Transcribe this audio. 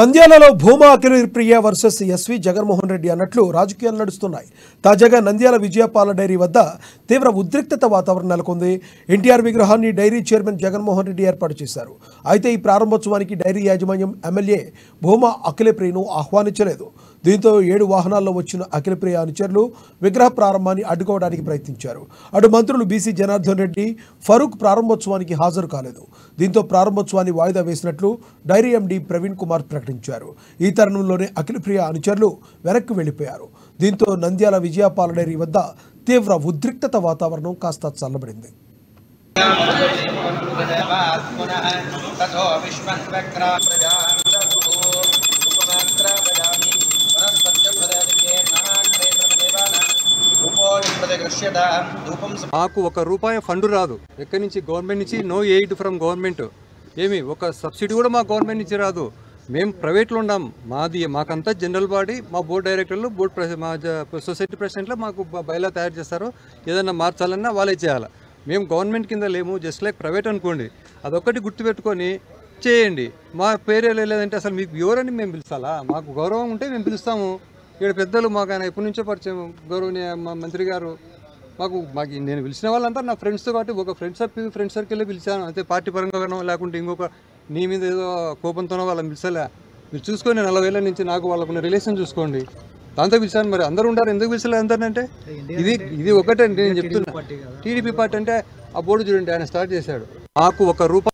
నంద్యాలలో Bhuma Akhila Priya versus SV Jaganmohan Reddy అన్నట్లు రాజకీయాలు నడుస్తున్నాయి. తాజాగా నంద్యాల విజయపాల డైరీ వద్ద తీవ్ర ఉద్రిక్తత వాతావరణం నెలకొంది. ఎన్టీఆర్ విగ్రహాన్ని డైరీ చైర్మన్ జగన్మోహన్ రెడ్డి ఏర్పాటు చేశారు. అయితే ఈ ప్రారంభోత్సవానికి డైరీ యాజమాన్యం ఎమ్మెల్యే భూమా అఖిల ప్రియను ఆహ్వానించలేదు. దీంతో 7 వాహనాల్లో వచ్చిన అఖిల ప్రియ అనుచరులు విగ్రహ ప్రారంభాన్ని అడ్డుకోవడానికి ప్రయత్నించారు. అటు మంత్రులు బీసీ జనార్దన్ రెడ్డి, ఫరూక్ ప్రారంభోత్సవానికి హాజరు కాలేదు. దీంతో ప్రారంభోత్సవాన్ని వాయిదా వేసినట్లు డైరీ ఎండీ ప్రవీణ్ కుమార్ ప్రకటించారు. ఈ తరుణంలోనే అఖిల ప్రియ అనుచరులు వెనక్కి వెళ్లిపోయారు. దీంతో నంద్యాల విజయపాల డైరీ వద్ద తీవ్ర ఉద్రిక్తత వాతావరణం కాస్త చల్లబడింది. మాకు ₹1 ఫండ్ రాదు ఎక్కడి నుంచి, గవర్నమెంట్ నుంచి. No aid from government. ఏమి ఒక సబ్సిడీ కూడా మా గవర్నమెంట్ నుంచి రాదు. మేము ప్రైవేట్లో ఉన్నాం. మాకంతా జనరల్ బాడీ, మా బోర్డు డైరెక్టర్లు, మా సొసైటీ ప్రెసిడెంట్లో మాకు బయలా తయారు చేస్తారు. ఏదన్నా మార్చాలన్నా వాళ్ళే చేయాలి. మేము గవర్నమెంట్ కింద లేము, జస్ట్ లైక్ ప్రైవేట్ అనుకోండి. అదొక్కటి గుర్తుపెట్టుకొని చేయండి. మా పేరే లేదంటే అసలు మీకు ఎవరని మేము పిలుస్తాలా? మాకు గౌరవం ఉంటే మేము పిలుస్తాము. ఇక్కడ పెద్దలు మాకు ఆయన ఎప్పటి నుంచో పరిచయం, గౌరవనీయ మా మంత్రి గారు. మాకు నేను పిలిచిన వాళ్ళంతా నా ఫ్రెండ్స్తో కాబట్టి ఒక ఫ్రెండ్ సర్కిల్లో పిలిచాను. అయితే పార్టీ పరంగా లేకుంటే ఇంకొక నీ మీద ఏదో కోపంతోనో వాళ్ళని పిలిచలే. మీరు చూసుకొని 40 ఏళ్ళ నుంచి నాకు వాళ్ళకున్న రిలేషన్ చూసుకోండి. దాంతో పిలిచాను. మరి అందరూ ఉంటారు, ఎందుకు పిలిచలేదు అందరినంటే? ఇది ఒకటే నేను చెప్తున్నా. టీడీపీ పార్టీ అంటే ఆ బోర్డు చూడండి, ఆయన స్టార్ట్ చేశాడు. మాకు ₹1